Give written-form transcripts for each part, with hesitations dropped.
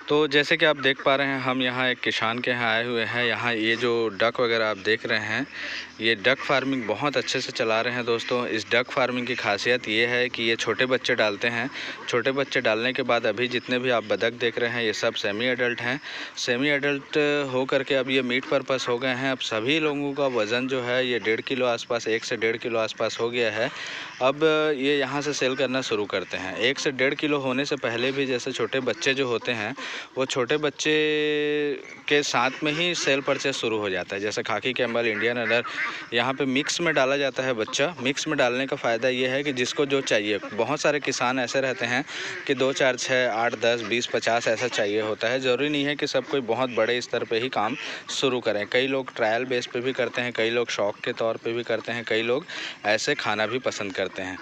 तो जैसे कि आप देख पा रहे हैं, हम यहाँ एक किसान के यहाँ आए हुए हैं। यहाँ ये जो डक वगैरह आप देख रहे हैं, ये डक फार्मिंग बहुत अच्छे से चला रहे हैं दोस्तों। इस डक फार्मिंग की खासियत ये है कि ये छोटे बच्चे डालते हैं। छोटे बच्चे डालने के बाद अभी जितने भी आप बतख देख रहे हैं, ये सब सेमी एडल्ट हैं। सेमी एडल्ट हो करके अब ये मीट पर्पस हो गए हैं। अब सभी लोगों का वज़न जो है ये 1.5 किलो आसपास, 1 से 1.5 किलो आसपास हो गया है। अब ये यहाँ से सेल करना शुरू करते हैं। 1 से 1.5 किलो होने से पहले भी जैसे छोटे बच्चे जो होते हैं, वो छोटे बच्चे के साथ में ही सेल परचेस शुरू हो जाता है। जैसे खाकी, कैम्बल, इंडियन अदर, यहाँ पे मिक्स में डाला जाता है बच्चा। मिक्स में डालने का फ़ायदा ये है कि जिसको जो चाहिए, बहुत सारे किसान ऐसे रहते हैं कि 2, 4, 6, 8, 10, 20, 50 ऐसा चाहिए होता है। ज़रूरी नहीं है कि सब कोई बहुत बड़े स्तर पे ही काम शुरू करें। कई लोग ट्रायल बेस पे भी करते हैं, कई लोग शौक़ के तौर पे भी करते हैं, कई लोग ऐसे खाना भी पसंद करते हैं,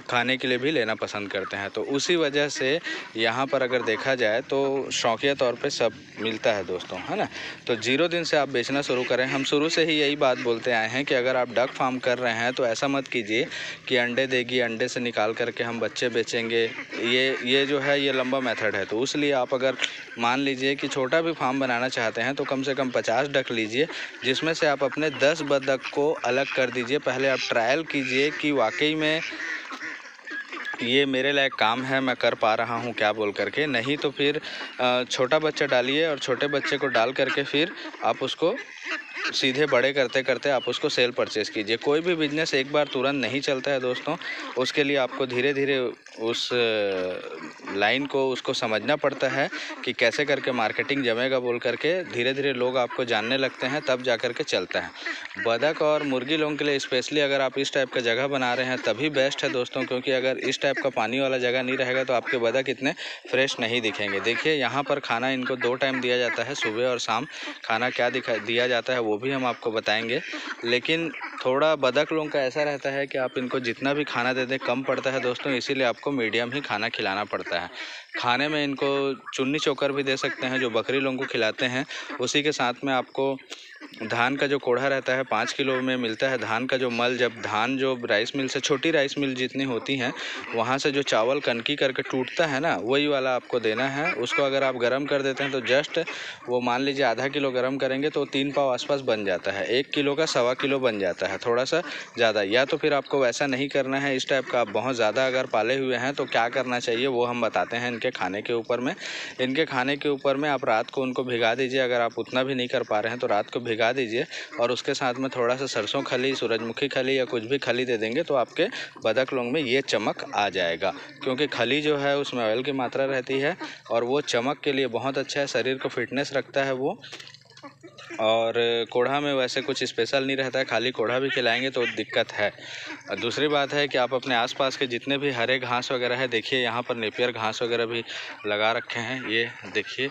खाने के लिए भी लेना पसंद करते हैं। तो उसी वजह से यहाँ पर अगर देखा जाए तो शौकिया तौर पे सब मिलता है दोस्तों, है ना। तो 0 दिन से आप बेचना शुरू करें। हम शुरू से ही यही बात बोलते आए हैं कि अगर आप डक फार्म कर रहे हैं तो ऐसा मत कीजिए कि अंडे देगी, अंडे से निकाल करके हम बच्चे बेचेंगे। ये जो है ये लंबा मेथड है। तो इसलिए आप अगर मान लीजिए कि छोटा भी फार्म बनाना चाहते हैं तो कम से कम 50 डक लीजिए, जिसमें से आप अपने 10 बतख को अलग कर दीजिए। पहले आप ट्रायल कीजिए कि वाकई में ये मेरे लायक काम है, मैं कर पा रहा हूँ क्या बोल करके। नहीं तो फिर छोटा बच्चा डालिए और छोटे बच्चे को डाल करके फिर आप उसको सीधे बड़े करते करते आप उसको सेल परचेस कीजिए। कोई भी बिजनेस एक बार तुरंत नहीं चलता है दोस्तों। उसके लिए आपको धीरे धीरे उस लाइन को उसको समझना पड़ता है कि कैसे करके मार्केटिंग जमेगा बोल करके। धीरे धीरे लोग आपको जानने लगते हैं, तब जा कर के चलता है। बतख और मुर्गी लोगों के लिए स्पेशली अगर आप इस टाइप का जगह बना रहे हैं तभी बेस्ट है दोस्तों, क्योंकि अगर इस टाइप का पानी वाला जगह नहीं रहेगा तो आपके बतख इतने फ्रेश नहीं दिखेंगे। देखिए यहाँ पर खाना इनको 2 टाइम दिया जाता है, सुबह और शाम। खाना क्या दिया जाता है वो भी हम आपको बताएंगे। लेकिन थोड़ा बतख लोगों का ऐसा रहता है कि आप इनको जितना भी खाना दे दें कम पड़ता है दोस्तों, इसीलिए आपको मीडियम ही खाना खिलाना पड़ता है। खाने में इनको चुन्नी चोकर भी दे सकते हैं जो बकरी लोगों को खिलाते हैं। उसी के साथ में आपको धान का जो कोढ़ा रहता है 5 किलो में मिलता है। धान का जो मल, जब धान जो राइस मिल से, छोटी राइस मिल जितनी होती हैं, वहाँ से जो चावल कनकी करके टूटता है ना, वही वाला आपको देना है। उसको अगर आप गर्म कर देते हैं तो जस्ट वो मान लीजिए आधा किलो गर्म करेंगे तो 3 पाव आसपास बन जाता है। 1 किलो का 1.25 किलो बन जाता है, थोड़ा सा ज़्यादा। या तो फिर आपको वैसा नहीं करना है, इस टाइप का आप बहुत ज़्यादा अगर पाले हुए हैं तो क्या करना चाहिए वो हम बताते हैं इनके खाने के ऊपर में। इनके खाने के ऊपर में आप रात को उनको भिगा दीजिए। अगर आप उतना भी नहीं कर पा रहे हैं तो रात को भिगा दीजिए और उसके साथ में थोड़ा सा सरसों खली, सूरजमुखी खली या कुछ भी खली दे देंगे तो आपके बतख लोग में ये चमक आ जाएगा। क्योंकि खली जो है उसमें ऑयल की मात्रा रहती है और वो चमक के लिए बहुत अच्छा है, शरीर को फिटनेस रखता है वो। और कोढ़ा में वैसे कुछ स्पेशल नहीं रहता है, खाली कोढ़ा भी खिलाएंगे तो दिक्कत है। दूसरी बात है कि आप अपने आसपास के जितने भी हरे घास वगैरह है, देखिए यहाँ पर नेपियर घास वगैरह भी लगा रखे हैं। ये देखिए,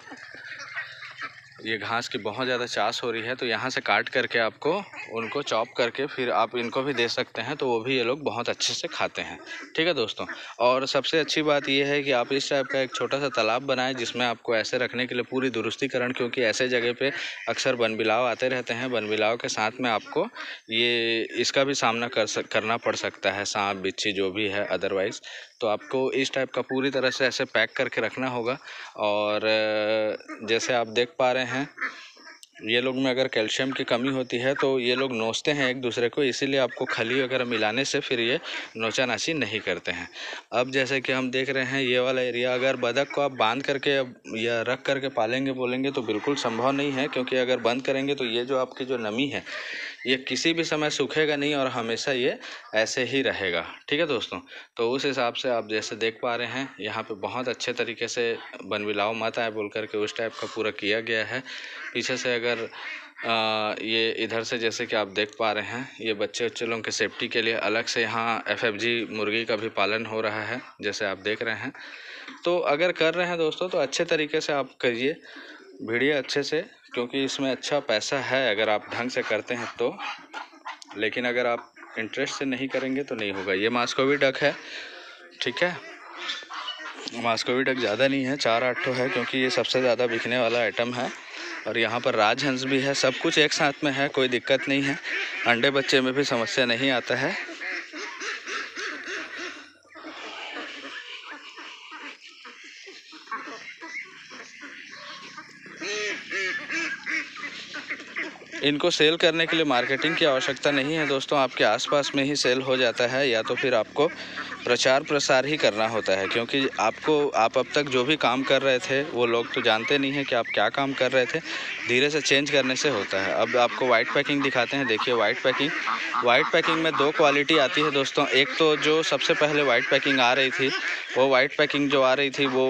ये घास की बहुत ज़्यादा चास हो रही है, तो यहाँ से काट करके आपको उनको चॉप करके फिर आप इनको भी दे सकते हैं, तो वो भी ये लोग बहुत अच्छे से खाते हैं। ठीक है दोस्तों। और सबसे अच्छी बात ये है कि आप इस टाइप का एक छोटा सा तालाब बनाएं जिसमें आपको ऐसे रखने के लिए पूरी दुरुस्तीकरण, क्योंकि ऐसे जगह पे अक्सर बनबिलाव आते रहते हैं। बनबिलाव के साथ में आपको ये इसका भी सामना करना पड़ सकता है, सांप बिच्छी जो भी है अदरवाइज़। तो आपको इस टाइप का पूरी तरह से ऐसे पैक करके रखना होगा। और जैसे आप देख पा रहे हैं, ये लोग में अगर कैल्शियम की कमी होती है तो ये लोग नोचते हैं एक दूसरे को, इसीलिए आपको खली वगैरह मिलाने से फिर ये नोचानाची नहीं करते हैं। अब जैसे कि हम देख रहे हैं ये वाला एरिया, अगर बतख को आप बांध करके या रख करके पालेंगे बोलेंगे तो बिल्कुल संभव नहीं है, क्योंकि अगर बंद करेंगे तो ये जो आपकी जो नमी है ये किसी भी समय सूखेगा नहीं और हमेशा ये ऐसे ही रहेगा। ठीक है दोस्तों। तो उस हिसाब से आप जैसे देख पा रहे हैं यहाँ पे बहुत अच्छे तरीके से बनबिलाव मत आए बोल करके उस टाइप का पूरा किया गया है। पीछे से अगर ये इधर से जैसे कि आप देख पा रहे हैं, ये बच्चे लोगों के सेफ्टी के लिए अलग से यहाँ FFG मुर्गी का भी पालन हो रहा है, जैसे आप देख रहे हैं। तो अगर कर रहे हैं दोस्तों तो अच्छे तरीके से आप करिए, भिड़िए अच्छे से, क्योंकि इसमें अच्छा पैसा है अगर आप ढंग से करते हैं तो। लेकिन अगर आप इंटरेस्ट से नहीं करेंगे तो नहीं होगा। ये मास्कोवी डक है, ठीक है। मास्कोवी डक ज़्यादा नहीं है, 4-8 है, क्योंकि ये सबसे ज़्यादा बिकने वाला आइटम है। और यहाँ पर राजहंस भी है, सब कुछ एक साथ में है, कोई दिक्कत नहीं है। अंडे बच्चे में भी समस्या नहीं आता है। इनको सेल करने के लिए मार्केटिंग की आवश्यकता नहीं है दोस्तों, आपके आसपास में ही सेल हो जाता है, या तो फिर आपको प्रचार प्रसार ही करना होता है, क्योंकि आप अब तक जो भी काम कर रहे थे वो लोग तो जानते नहीं हैं कि आप क्या काम कर रहे थे। धीरे से चेंज करने से होता है। अब आपको वाइट पैकिंग दिखाते हैं। देखिए वाइट पैकिंग में 2 क्वालिटी आती है दोस्तों। एक तो जो सबसे पहले वाइट पैकिंग आ रही थी, वो वाइट पैकिंग जो आ रही थी वो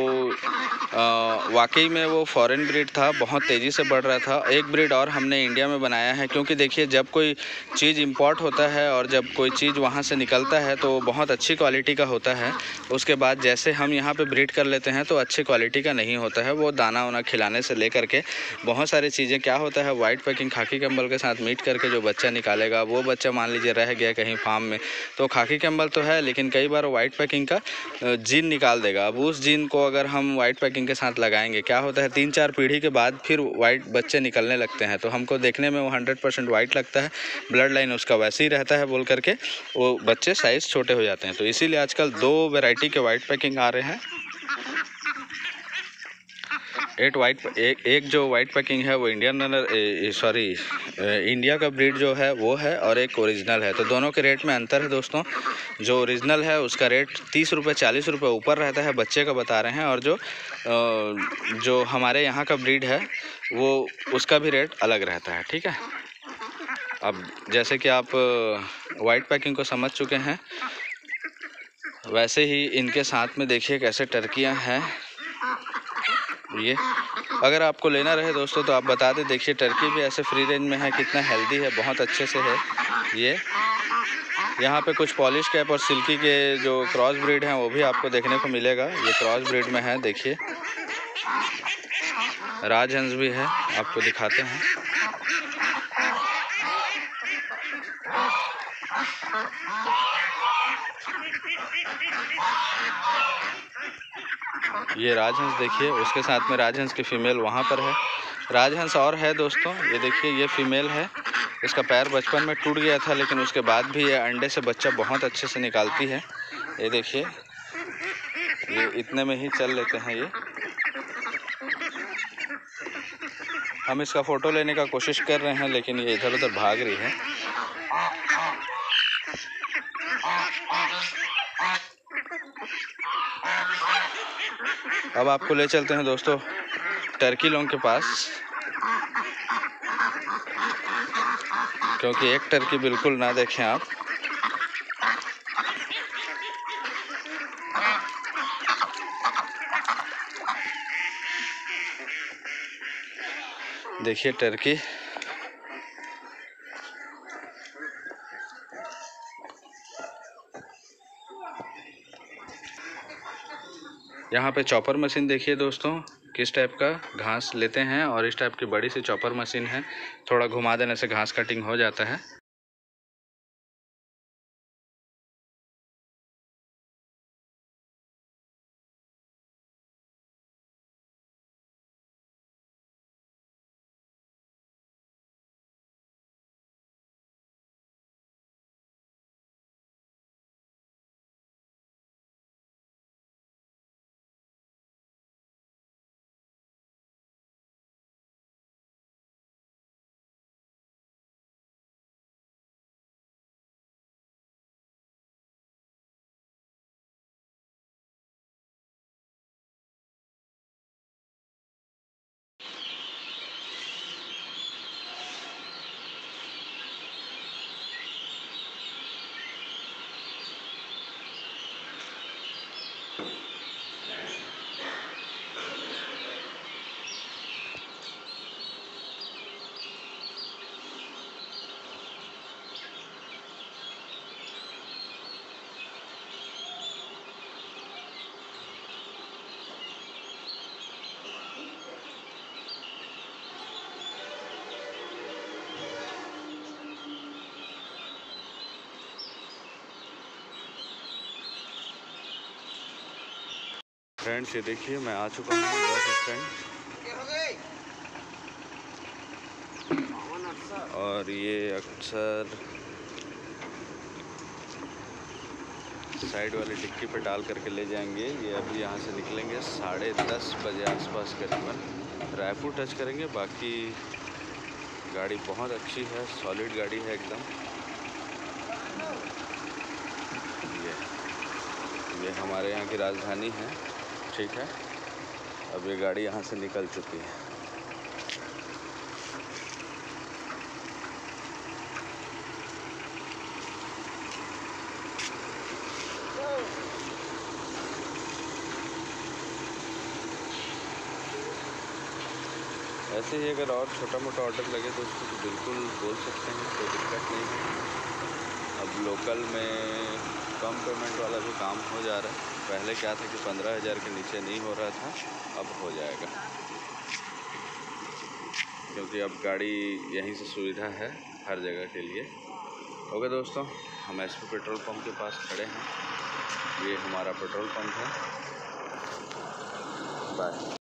वाकई में वो फॉरेन ब्रीड था, बहुत तेज़ी से बढ़ रहा था। एक ब्रीड और हमने इंडिया में बनाया है, क्योंकि देखिए जब कोई चीज़ इंपोर्ट होता है और जब कोई चीज़ वहाँ से निकलता है तो बहुत अच्छी क्वालिटी का होता है। उसके बाद जैसे हम यहाँ पे ब्रीड कर लेते हैं तो अच्छी क्वालिटी का नहीं होता है। वो दाना वाना खिलाने से लेकर के बहुत सारी चीज़ें, क्या होता है वाइट पैकिंग खाकी कंबल के साथ मीट करके जो बच्चा निकालेगा, वो बच्चा मान लीजिए रह गया कहीं फार्म में, तो खाकी कंबल तो है लेकिन कई बार वाइट पैकिंग का जीन निकाल देगा। अब उस जीन को अगर हम वाइट पैकिंग के साथ लगाएंगे, क्या होता है 3-4 पीढ़ी के बाद फिर वाइट बच्चे निकलने लगते हैं, तो हमको देखने में वो 100% वाइट लगता है, ब्लड लाइन उसका वैसे ही रहता है बोल करके वो बच्चे साइज़ छोटे हो जाते हैं। तो इसीलिए आजकल 2 वैरायटी के वाइट पैकिंग आ रहे हैं। एक जो वाइट पैकिंग है वो इंडिया का ब्रीड जो है वो है, और एक ओरिजिनल है। तो दोनों के रेट में अंतर है दोस्तों। जो ओरिजिनल है उसका रेट 30 रुपये 40 रुपये ऊपर रहता है, बच्चे का बता रहे हैं, और जो हमारे यहाँ का ब्रीड है वो उसका भी रेट अलग रहता है। ठीक है, अब जैसे कि आप वाइट पैकिंग को समझ चुके हैं, वैसे ही इनके साथ में देखिए कैसे टर्कियाँ हैं। ये अगर आपको लेना रहे दोस्तों तो आप बता दें। देखिए टर्की भी ऐसे फ्री रेंज में है, कितना हेल्दी है, बहुत अच्छे से है। ये यहाँ पे कुछ पॉलिश कैप और सिल्की के जो क्रॉस ब्रीड हैं वो भी आपको देखने को मिलेगा। ये क्रॉस ब्रीड में है। देखिए राजहंस भी है, आपको दिखाते हैं। ये राजहंस देखिए, उसके साथ में राजहंस की फीमेल वहाँ पर है। राजहंस और है दोस्तों, ये देखिए ये फीमेल है। इसका पैर बचपन में टूट गया था, लेकिन उसके बाद भी ये अंडे से बच्चा बहुत अच्छे से निकालती है। ये देखिए, ये इतने में ही चल लेते हैं। ये हम इसका फ़ोटो लेने का कोशिश कर रहे हैं, लेकिन ये इधर उधर भाग रही है। अब आपको ले चलते हैं दोस्तों टर्की लोगों के पास, क्योंकि एक टर्की बिल्कुल ना देखें आप। देखिए टर्की, यहाँ पे चॉपर मशीन देखिए दोस्तों किस टाइप का घास लेते हैं, और इस टाइप की बड़ी सी चॉपर मशीन है। थोड़ा घुमा देने से घास कटिंग हो जाता है। फ्रेंड्स ये देखिए मैं आ चुका हूँ बस स्टैंड, और ये अक्सर साइड वाली डिक्की पे डाल करके ले जाएंगे। ये अभी यहाँ से निकलेंगे 10:30 बजे आसपास करीबन, रायपुर टच करेंगे, बाकी गाड़ी बहुत अच्छी है, सॉलिड गाड़ी है एकदम। ये हमारे यहाँ की राजधानी है, ठीक है। अब ये गाड़ी यहाँ से निकल चुकी है। ऐसे ही अगर और छोटा मोटा ऑर्डर लगे तो उसको तो बिल्कुल बोल सकते हैं, कोई दिक्कत नहीं है। अब लोकल में कम पेमेंट वाला भी काम हो जा रहा है। पहले क्या था कि 15,000 के नीचे नहीं हो रहा था, अब हो जाएगा, क्योंकि अब गाड़ी यहीं से सुविधा है हर जगह के लिए। ओके दोस्तों, हम एसपी पेट्रोल पंप के पास खड़े हैं। ये हमारा पेट्रोल पंप है। बाय।